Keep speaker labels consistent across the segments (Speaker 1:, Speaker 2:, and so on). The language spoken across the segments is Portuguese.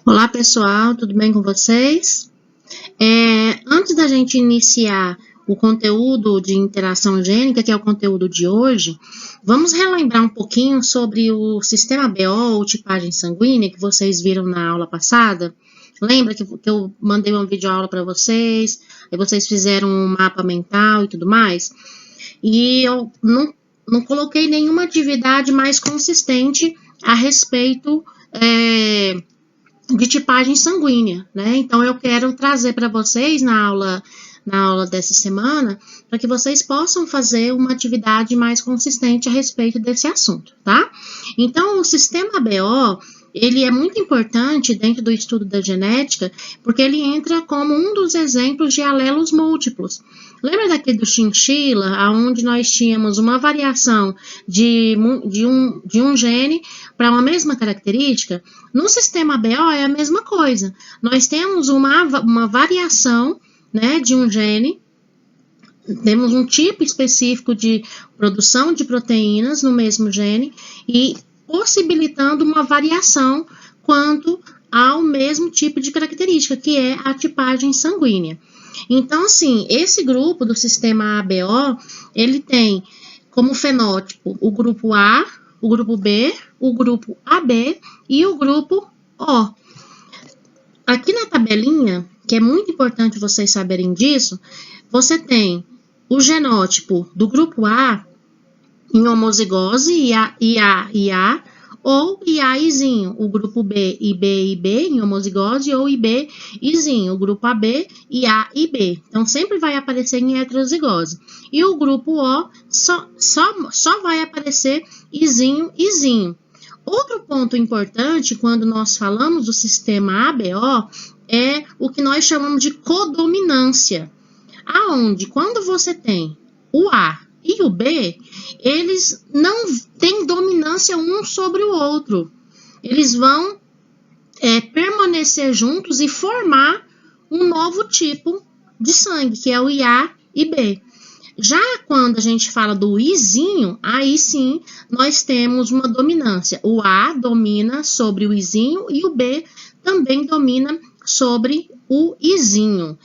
Speaker 1: Olá, pessoal, tudo bem com vocês? Antes da gente iniciar o conteúdo de interação gênica, que é o conteúdo de hoje, vamos relembrar um pouquinho sobre o sistema BO, ou tipagem sanguínea, que vocês viram na aula passada? Lembra que eu mandei uma videoaula para vocês, aí vocês fizeram um mapa mental e tudo mais? E eu não coloquei nenhuma atividade mais consistente a respeito de tipagem sanguínea, né? Então eu quero trazer para vocês na aula dessa semana, para que vocês possam fazer uma atividade mais consistente a respeito desse assunto, tá? Então o sistema BO, ele é muito importante dentro do estudo da genética, porque ele entra como um dos exemplos de alelos múltiplos. Lembra daquele do chinchila, onde nós tínhamos uma variação de um gene para uma mesma característica? No sistema BO é a mesma coisa. Nós temos uma variação, né, de um gene, temos um tipo específico de produção de proteínas no mesmo gene e possibilitando uma variação quanto ao mesmo tipo de característica, que é a tipagem sanguínea. Então, assim, esse grupo do sistema ABO, ele tem como fenótipo o grupo A, o grupo B, o grupo AB e o grupo O. Aqui na tabelinha, que é muito importante vocês saberem disso, você tem o genótipo do grupo A em homozigose, IA, ou IAizinho, o grupo B, IB, em homozigose, ou IB, Izinho, o grupo AB, IA e B. Então, sempre vai aparecer em heterozigose. E o grupo O só vai aparecer Izinho. Outro ponto importante quando nós falamos do sistema ABO é o que nós chamamos de codominância, aonde quando você tem o A e o B, eles não têm dominância um sobre o outro. Eles vão permanecer juntos e formar um novo tipo de sangue, que é o IA e B. Já quando a gente fala do Izinho, aí sim nós temos uma dominância. O A domina sobre o Izinho e o B também domina sobre o Izinho.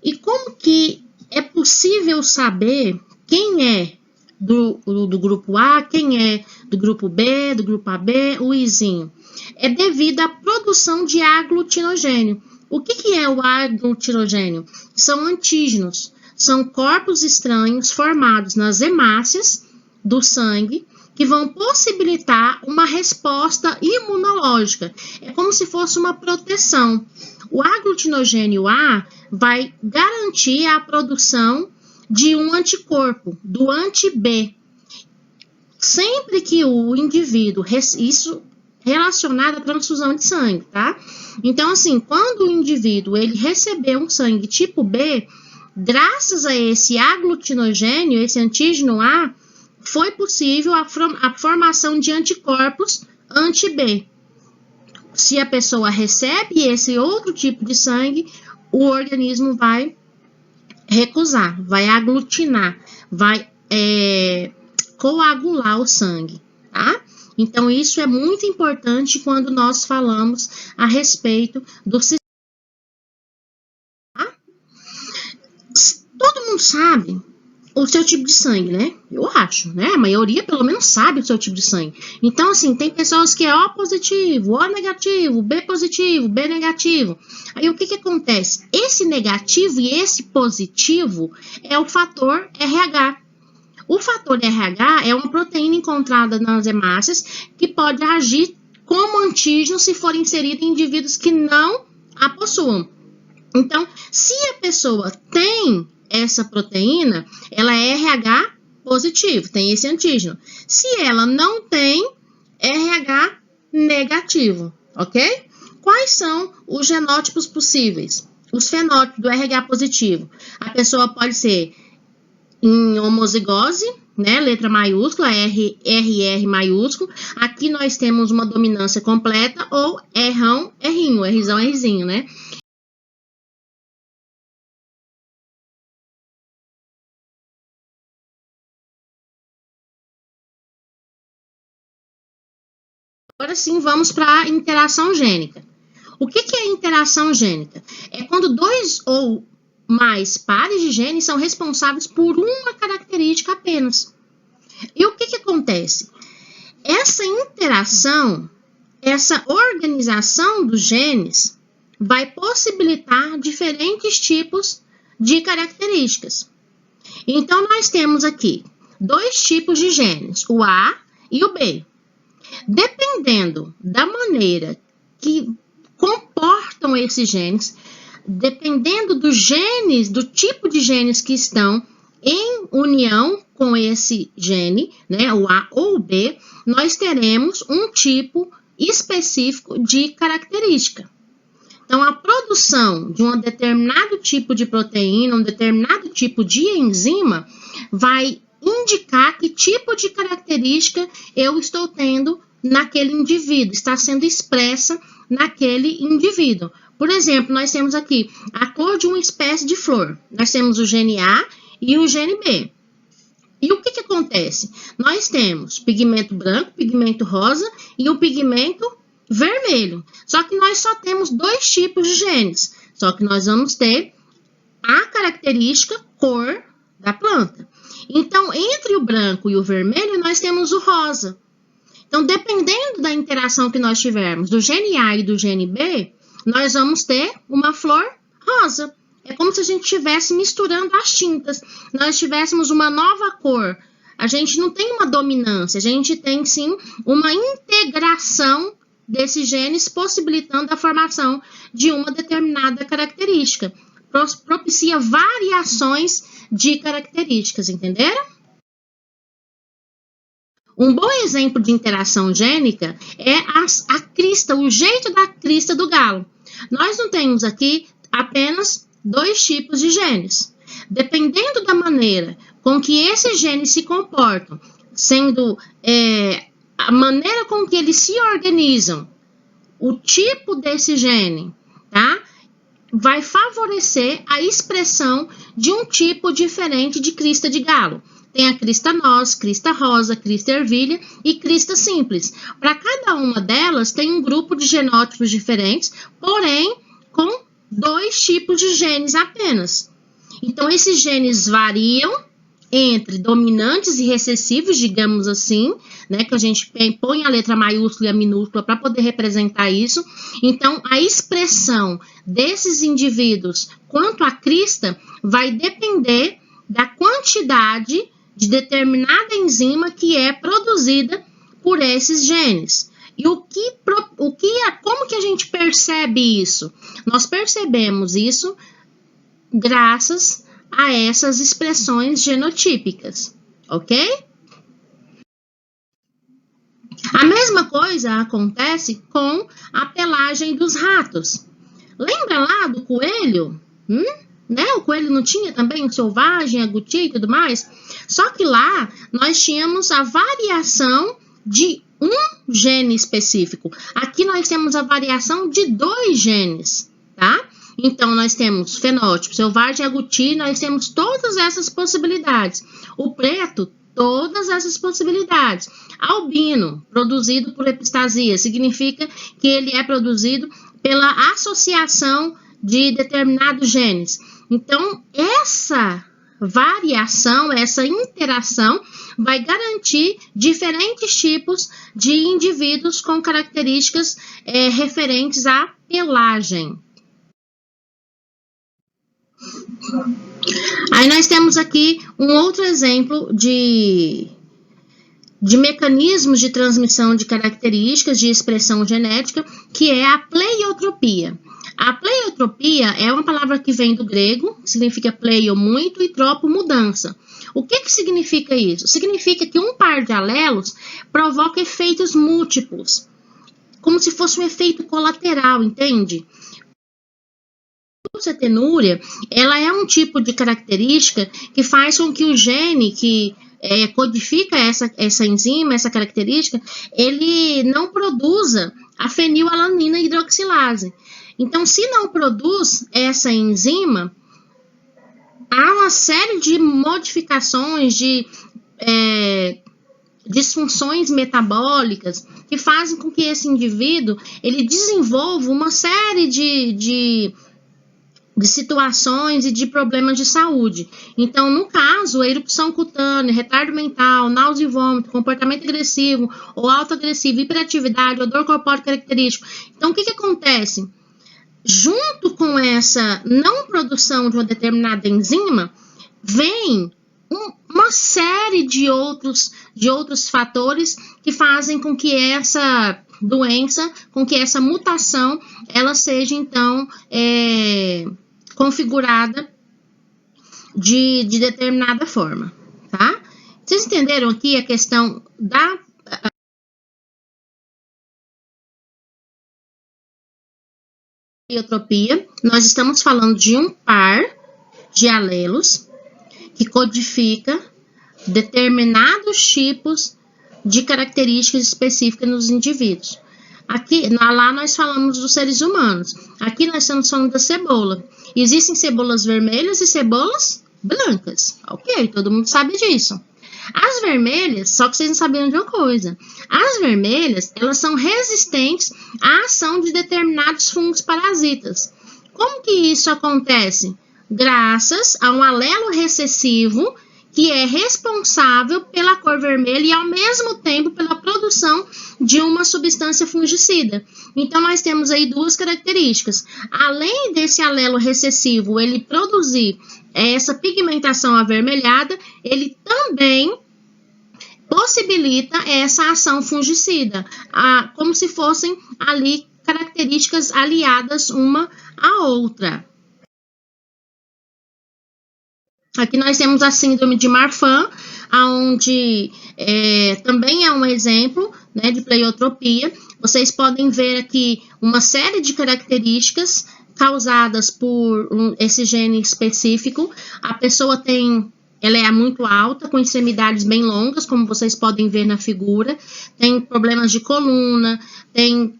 Speaker 1: E como que é possível saber quem é do grupo A, quem é do grupo B, do grupo AB, o Izinho? É devido à produção de aglutinogênio. O que é o aglutinogênio? São antígenos, são corpos estranhos formados nas hemácias do sangue que vão possibilitar uma resposta imunológica. É como se fosse uma proteção. O aglutinogênio A vai garantir a produção de um anticorpo, do anti-B. Sempre que o indivíduo, isso relacionado à transfusão de sangue, tá? Então, assim, quando o indivíduo ele recebeu um sangue tipo B, graças a esse aglutinogênio, esse antígeno A, foi possível a formação de anticorpos anti-B. Se a pessoa recebe esse outro tipo de sangue, o organismo vai recusar, vai aglutinar, vai coagular o sangue, tá? Então, isso é muito importante quando nós falamos a respeito do sistema. Todo mundo sabe o seu tipo de sangue, né? Eu acho, né? A maioria, pelo menos, sabe o seu tipo de sangue. Então, assim, tem pessoas que é O positivo, O negativo, B positivo, B negativo. Aí, o que acontece? Esse negativo e esse positivo é o fator RH. O fator RH é uma proteína encontrada nas hemácias que pode agir como antígeno se for inserida em indivíduos que não a possuam. Então, se a pessoa tem essa proteína, ela é RH positivo, tem esse antígeno. Se ela não tem, RH negativo, ok? Quais são os genótipos possíveis? Os fenótipos do RH positivo. A pessoa pode ser em homozigose, né, letra maiúscula, RR maiúsculo. Aqui nós temos uma dominância completa ou Rão, Rinho, Rzão, Rzinho, né? Agora sim, vamos para a interação gênica. O que é interação gênica? É quando dois ou mais pares de genes são responsáveis por uma característica apenas. E o que acontece? Essa interação, essa organização dos genes vai possibilitar diferentes tipos de características. Então, nós temos aqui dois tipos de genes, o A e o B. Dependendo da maneira que comportam esses genes, dependendo dos genes, do tipo de genes que estão em união com esse gene, né, o A ou o B, nós teremos um tipo específico de característica. Então, a produção de um determinado tipo de proteína, um determinado tipo de enzima, vai indicar que tipo de característica eu estou tendo naquele indivíduo, está sendo expressa naquele indivíduo. Por exemplo, nós temos aqui a cor de uma espécie de flor. Nós temos o gene A e o gene B. E o que acontece? Nós temos pigmento branco, pigmento rosa e o pigmento vermelho. Só que nós só temos dois tipos de genes. Só que nós vamos ter a característica cor da planta. Então, entre o branco e o vermelho, nós temos o rosa. Então, dependendo da interação que nós tivermos do gene A e do gene B, nós vamos ter uma flor rosa. É como se a gente estivesse misturando as tintas. Nós tivéssemos uma nova cor. A gente não tem uma dominância, a gente tem sim uma integração desses genes, possibilitando a formação de uma determinada característica. Propicia variações de características, entenderam? Um bom exemplo de interação gênica é a crista, o jeito da crista do galo. Nós não temos aqui apenas dois tipos de genes. Dependendo da maneira com que esses genes se comportam, sendo a maneira com que eles se organizam, o tipo desse gene, tá? Vai favorecer a expressão de um tipo diferente de crista de galo. Tem a crista noz, crista rosa, crista ervilha e crista simples. Para cada uma delas tem um grupo de genótipos diferentes, porém com dois tipos de genes apenas. Então, esses genes variam entre dominantes e recessivos, digamos assim, né, que a gente põe a letra maiúscula e a minúscula para poder representar isso. Então, a expressão desses indivíduos quanto à crista vai depender da quantidade de determinada enzima que é produzida por esses genes. E como que a gente percebe isso? Nós percebemos isso graças a essas expressões genotípicas, ok? A mesma coisa acontece com a pelagem dos ratos. Lembra lá do coelho? Né? O coelho não tinha também o selvagem, a gutia e tudo mais? Só que lá nós tínhamos a variação de um gene específico. Aqui nós temos a variação de dois genes, tá? Então, nós temos fenótipo selvagem, aguti, nós temos todas essas possibilidades. O preto, todas essas possibilidades. Albino, produzido por epistasia, significa que ele é produzido pela associação de determinados genes. Então, essa variação, essa interação vai garantir diferentes tipos de indivíduos com características referentes à pelagem. Aí nós temos aqui um outro exemplo de mecanismos de transmissão de características de expressão genética, que é a pleiotropia. A pleiotropia é uma palavra que vem do grego, significa pleio, muito, e tropo, mudança. O que significa isso? Significa que um par de alelos provoca efeitos múltiplos, como se fosse um efeito colateral, entende? A acetenúria, ela é um tipo de característica que faz com que o gene que codifica essa enzima, essa característica, ele não produza a fenilalanina hidroxilase. Então, se não produz essa enzima, há uma série de modificações, de disfunções metabólicas que fazem com que esse indivíduo ele desenvolva uma série de situações e de problemas de saúde. Então, no caso, a erupção cutânea, retardo mental, náusea e vômito, comportamento agressivo ou autoagressivo, hiperatividade, odor corpóreo característico. Então, o que acontece? Junto com essa não produção de uma determinada enzima, vem uma série de outros fatores que fazem com que essa doença, com que essa mutação, ela seja, então, configurada de determinada forma, tá? Vocês entenderam aqui a questão da pleiotropia? Nós estamos falando de um par de alelos que codifica determinados tipos de características específicas nos indivíduos. Aqui, lá nós falamos dos seres humanos. Aqui nós estamos falando da cebola. Existem cebolas vermelhas e cebolas brancas. Ok, todo mundo sabe disso. As vermelhas, só que vocês não sabiam de uma coisa. As vermelhas, elas são resistentes à ação de determinados fungos parasitas. Como que isso acontece? Graças a um alelo recessivo que é responsável pela cor vermelha e, ao mesmo tempo, pela produção de uma substância fungicida. Então, nós temos aí duas características. Além desse alelo recessivo, ele produzir essa pigmentação avermelhada, ele também possibilita essa ação fungicida, como se fossem ali características aliadas uma à outra. Aqui nós temos a síndrome de Marfan, onde também é um exemplo, né, de pleiotropia. Vocês podem ver aqui uma série de características causadas por esse gene específico. A pessoa ela é muito alta, com extremidades bem longas, como vocês podem ver na figura. Tem problemas de coluna, tem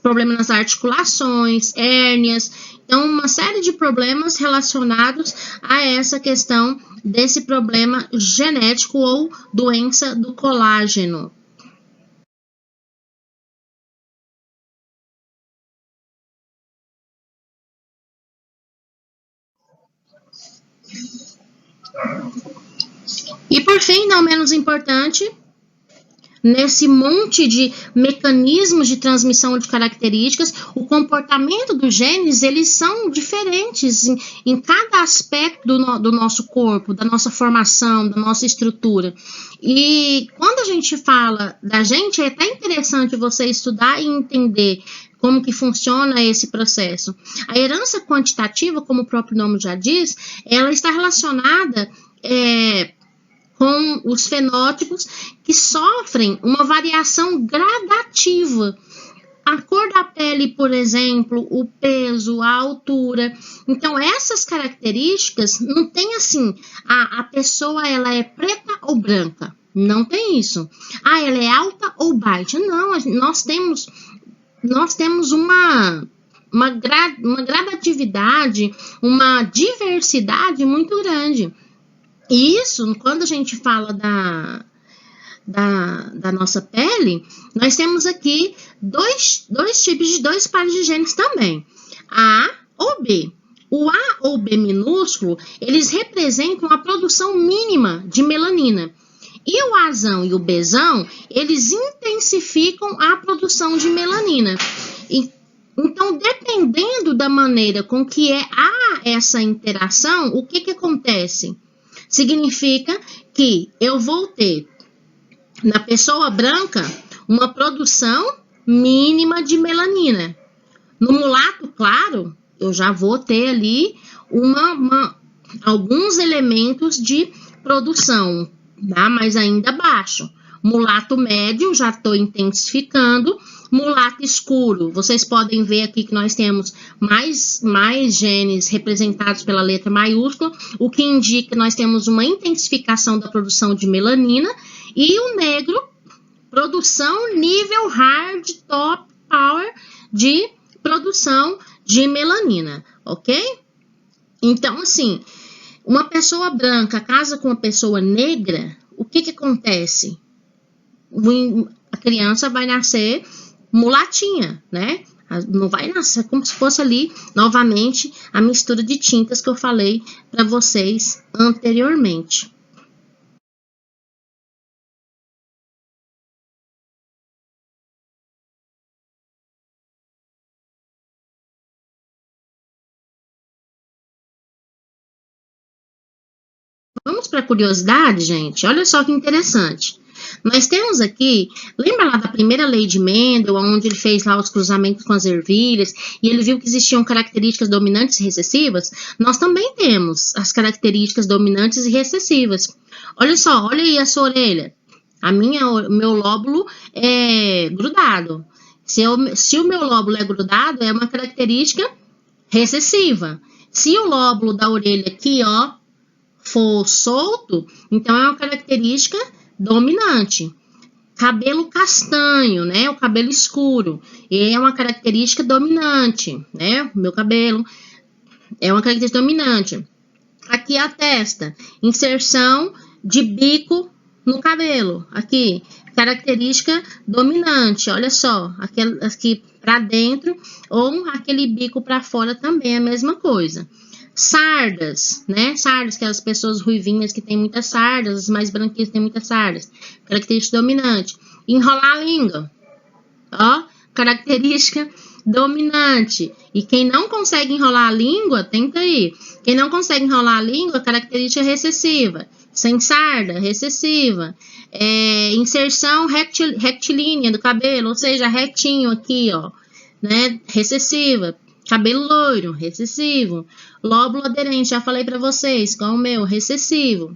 Speaker 1: problemas nas articulações, hérnias. Então, uma série de problemas relacionados a essa questão desse problema genético ou doença do colágeno. E por fim, não menos importante, nesse monte de mecanismos de transmissão de características, o comportamento dos genes, eles são diferentes em cada aspecto do nosso corpo, da nossa formação, da nossa estrutura. E quando a gente fala da gente, é até interessante você estudar e entender como que funciona esse processo. A herança quantitativa, como o próprio nome já diz, ela está relacionada com os fenótipos que sofrem uma variação gradativa. A cor da pele, por exemplo, o peso, a altura. Então, essas características não tem assim, a pessoa ela é preta ou branca. Não tem isso. Ela é alta ou baixa. Não, nós temos uma gradatividade, uma diversidade muito grande. E isso, quando a gente fala da nossa pele, nós temos aqui dois tipos de dois pares de genes também, A ou B. O A ou B minúsculo, eles representam a produção mínima de melanina. E o Azão e o Bzão, eles intensificam a produção de melanina. Então, dependendo da maneira com que há essa interação, o que acontece? Significa que eu vou ter, na pessoa branca, uma produção mínima de melanina. No mulato claro, eu já vou ter ali alguns elementos de produção, tá? Mas ainda baixo. Mulato médio, já estou intensificando. Mulato escuro, vocês podem ver aqui que nós temos mais genes representados pela letra maiúscula, o que indica que nós temos uma intensificação da produção de melanina. E o negro, produção nível hard top power de produção de melanina, ok? Então, assim, uma pessoa branca casa com uma pessoa negra, o que acontece? a criança vai nascer mulatinha, né? Não vai nascer como se fosse ali, novamente, a mistura de tintas que eu falei para vocês anteriormente. Vamos para a curiosidade, gente? Olha só que interessante. Nós temos aqui, lembra lá da primeira lei de Mendel, onde ele fez lá os cruzamentos com as ervilhas, e ele viu que existiam características dominantes e recessivas? Nós também temos as características dominantes e recessivas. Olha só, olha aí a sua orelha. Meu lóbulo é grudado. Se o meu lóbulo é grudado, é uma característica recessiva. Se o lóbulo da orelha aqui, ó, for solto, então é uma característica dominante. Cabelo castanho, né? O cabelo escuro, é uma característica dominante, né? O meu cabelo é uma característica dominante. Aqui a testa, inserção de bico no cabelo, aqui, característica dominante, olha só, aqui para dentro ou aquele bico para fora também é a mesma coisa. Sardas, né? Sardas, que é as pessoas ruivinhas que tem muitas sardas, as mais branquinhas que tem muitas sardas. Característica dominante. Enrolar a língua, ó, característica dominante. E quem não consegue enrolar a língua, tenta aí. Quem não consegue enrolar a língua, característica recessiva. Sem sarda, recessiva. Inserção retilínea do cabelo, ou seja, retinho aqui, ó, né? Recessiva. Cabelo loiro, recessivo. Lóbulo aderente, já falei para vocês, qual é o meu? Recessivo.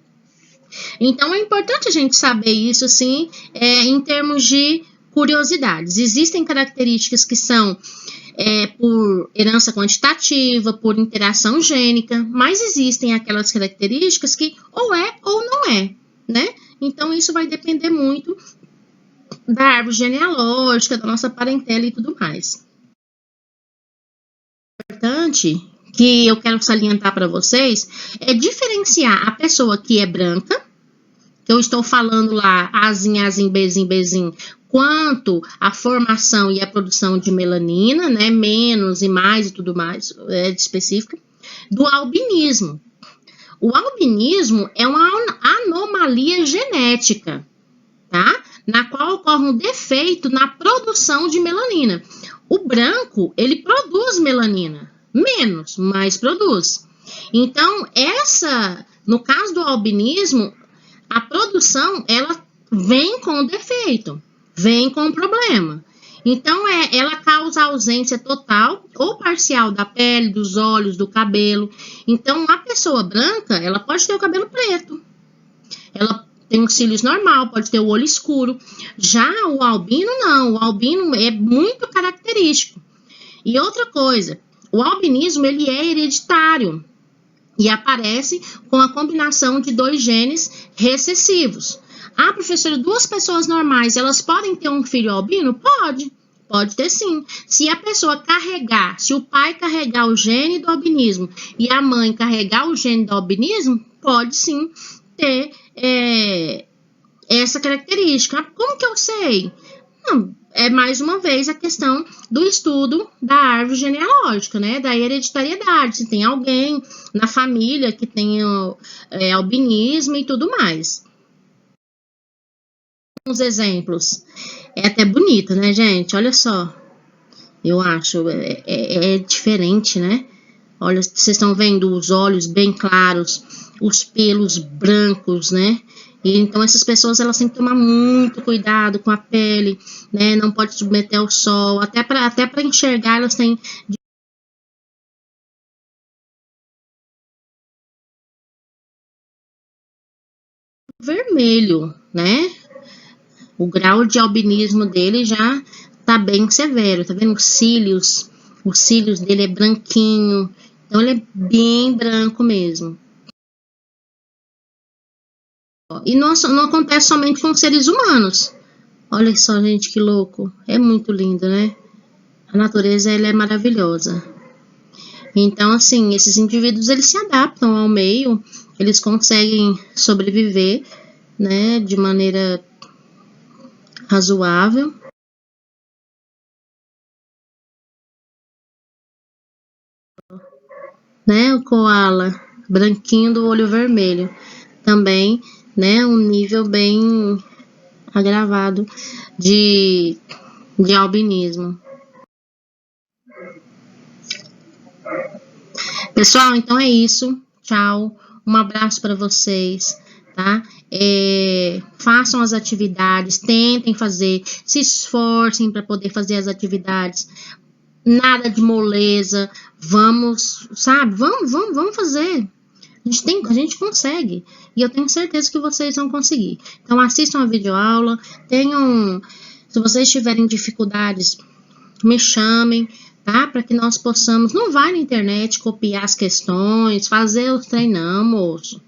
Speaker 1: Então, é importante a gente saber isso, sim, em termos de curiosidades. Existem características que são por herança quantitativa, por interação gênica, mas existem aquelas características que ou é ou não é, né? Então, isso vai depender muito da árvore genealógica, da nossa parentela e tudo mais. Importante que eu quero salientar para vocês é diferenciar a pessoa que é branca, que eu estou falando lá, Azinho, Azinho, Bezinho, Bezinho, quanto a formação e a produção de melanina, né, menos e mais e tudo mais, específico, do albinismo. O albinismo é uma anomalia genética, tá? Na qual ocorre um defeito na produção de melanina. O branco, ele produz melanina, menos, mas produz. Então, no caso do albinismo, a produção, ela vem com defeito, vem com problema. Então, ela causa ausência total ou parcial da pele, dos olhos, do cabelo. Então, a pessoa branca, ela pode ter o cabelo preto, ela tem os cílios normal, pode ter o olho escuro. Já o albino, não. O albino é muito característico. E outra coisa, o albinismo, ele é hereditário e aparece com a combinação de 2 genes recessivos. Ah, professora, 2 pessoas normais, elas podem ter um filho albino? Pode ter sim. Se a pessoa carregar, se o pai carregar o gene do albinismo e a mãe carregar o gene do albinismo, pode sim ter essa característica. Como que eu sei? Não, é mais uma vez a questão do estudo da árvore genealógica, né? Da hereditariedade, se tem alguém na família que tenha albinismo e tudo mais. Uns exemplos. É até bonito, né, gente? Olha só. Eu acho, é diferente, né? Olha, vocês estão vendo os olhos bem claros, os pelos brancos, né? E então essas pessoas, elas têm que tomar muito cuidado com a pele, né? Não pode submeter ao sol, até para enxergar elas têm vermelho, né? O grau de albinismo dele já tá bem severo, tá vendo? Os cílios dele é branquinho, então ele é bem branco mesmo. E não acontece somente com seres humanos. Olha só, gente, que louco. É muito lindo, né? A natureza, ela é maravilhosa. Então, assim, esses indivíduos, eles se adaptam ao meio, eles conseguem sobreviver, né, de maneira razoável. Né, o koala branquinho do olho vermelho, também, né, um nível bem agravado de albinismo. Pessoal, então é isso. Tchau. Um abraço para vocês, tá? Façam as atividades, tentem fazer, se esforcem para poder fazer as atividades. Nada de moleza. Vamos, sabe? Vamos fazer. A gente consegue. E eu tenho certeza que vocês vão conseguir. Então, assistam a videoaula. Se vocês tiverem dificuldades, me chamem, tá? Para que nós possamos. Não vai na internet copiar as questões, fazer os treinão, moço.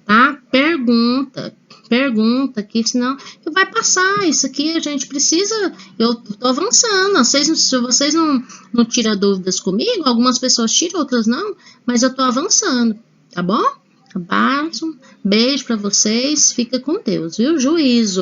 Speaker 1: Tá? Pergunta, que senão vai passar. Isso aqui a gente precisa. Eu tô avançando. Se vocês não tiram dúvidas comigo, algumas pessoas tiram, outras não, mas eu tô avançando. Tá bom? Abraço, beijo para vocês, fica com Deus, viu? Juízo.